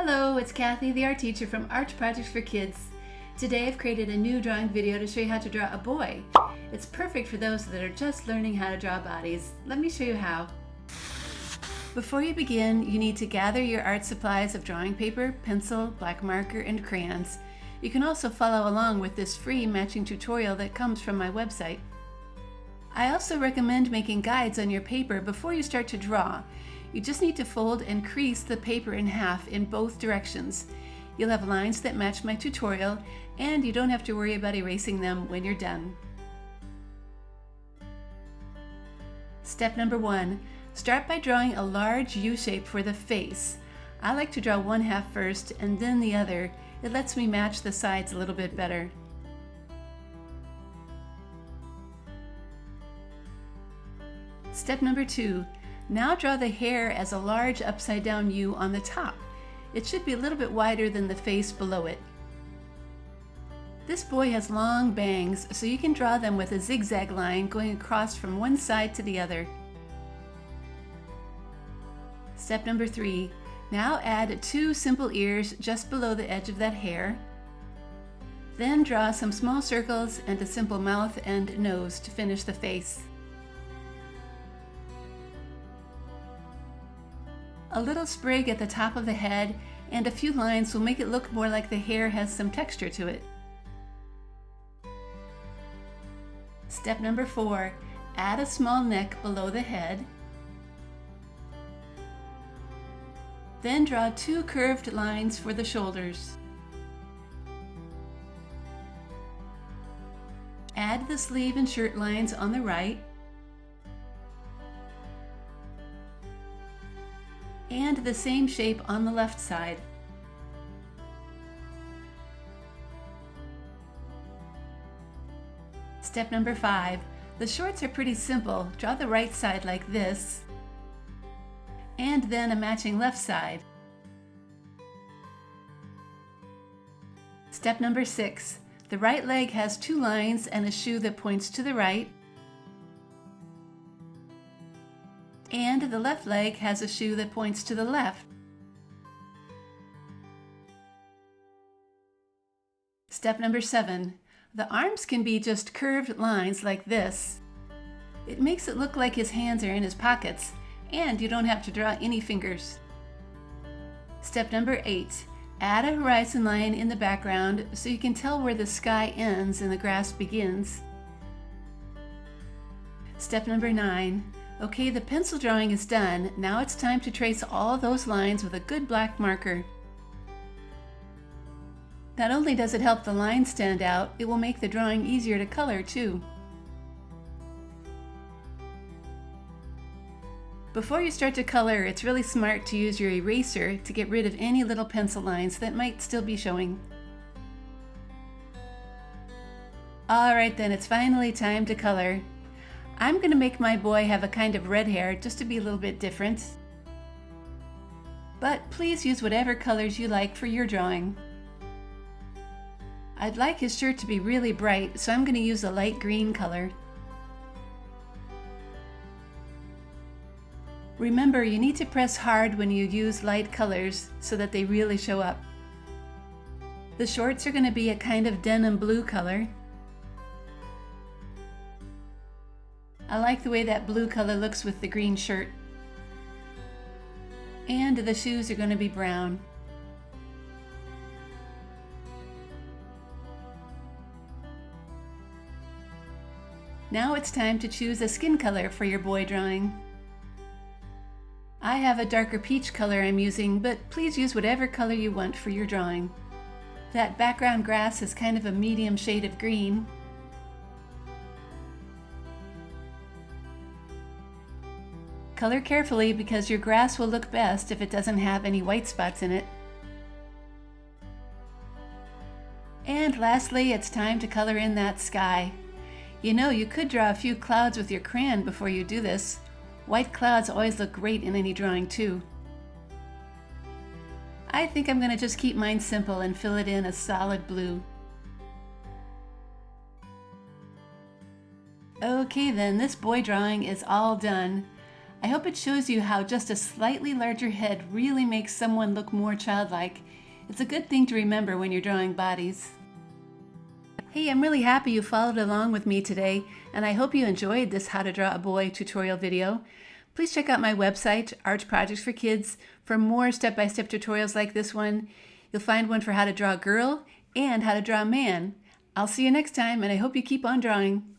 Hello, it's Kathy, the art teacher from Art Projects for Kids. Today I've created a new drawing video to show you how to draw a boy. It's perfect for those that are just learning how to draw bodies. Let me show you how. Before you begin, you need to gather your art supplies of drawing paper, pencil, black marker, and crayons. You can also follow along with this free matching tutorial that comes from my website. I also recommend making guides on your paper before you start to draw. You just need to fold and crease the paper in half in both directions. You'll have lines that match my tutorial, and you don't have to worry about erasing them when you're done. Step number 1. Start by drawing a large U shape for the face. I like to draw one half first and then the other. It lets me match the sides a little bit better. Step number 2. Now draw the hair as a large upside down U on the top. It should be a little bit wider than the face below it. This boy has long bangs, so you can draw them with a zigzag line going across from one side to the other. Step number 3. Now add 2 simple ears just below the edge of that hair. Then draw some small circles and a simple mouth and nose to finish the face. A little sprig at the top of the head and a few lines will make it look more like the hair has some texture to it. Step number 4. Add a small neck below the head. Then draw 2 curved lines for the shoulders. Add the sleeve and shirt lines on the right. And the same shape on the left side. Step number 5. The shorts are pretty simple. Draw the right side like this, and then a matching left side. Step number 6. The right leg has 2 lines and a shoe that points to the right. And the left leg has a shoe that points to the left. Step number 7. The arms can be just curved lines like this. It makes it look like his hands are in his pockets, and you don't have to draw any fingers. Step number 8. Add a horizon line in the background so you can tell where the sky ends and the grass begins. Step number 9. Okay, the pencil drawing is done. Now it's time to trace all those lines with a good black marker. Not only does it help the lines stand out, it will make the drawing easier to color too. Before you start to color, it's really smart to use your eraser to get rid of any little pencil lines that might still be showing. Alright then, it's finally time to color. I'm going to make my boy have a kind of red hair just to be a little bit different. But please use whatever colors you like for your drawing. I'd like his shirt to be really bright, so I'm going to use a light green color. Remember, you need to press hard when you use light colors so that they really show up. The shorts are going to be a kind of denim blue color. I like the way that blue color looks with the green shirt. And the shoes are going to be brown. Now it's time to choose a skin color for your boy drawing. I have a darker peach color I'm using, but please use whatever color you want for your drawing. That background grass is kind of a medium shade of green. Color carefully because your grass will look best if it doesn't have any white spots in it. And lastly, it's time to color in that sky. You know, you could draw a few clouds with your crayon before you do this. White clouds always look great in any drawing too. I think I'm going to just keep mine simple and fill it in a solid blue. Okay then, this boy drawing is all done. I hope it shows you how just a slightly larger head really makes someone look more childlike. It's a good thing to remember when you're drawing bodies. Hey, I'm really happy you followed along with me today, and I hope you enjoyed this How to Draw a Boy tutorial video. Please check out my website, Arch Projects for Kids, for more step-by-step tutorials like this one. You'll find one for how to draw a girl and how to draw a man. I'll see you next time, and I hope you keep on drawing.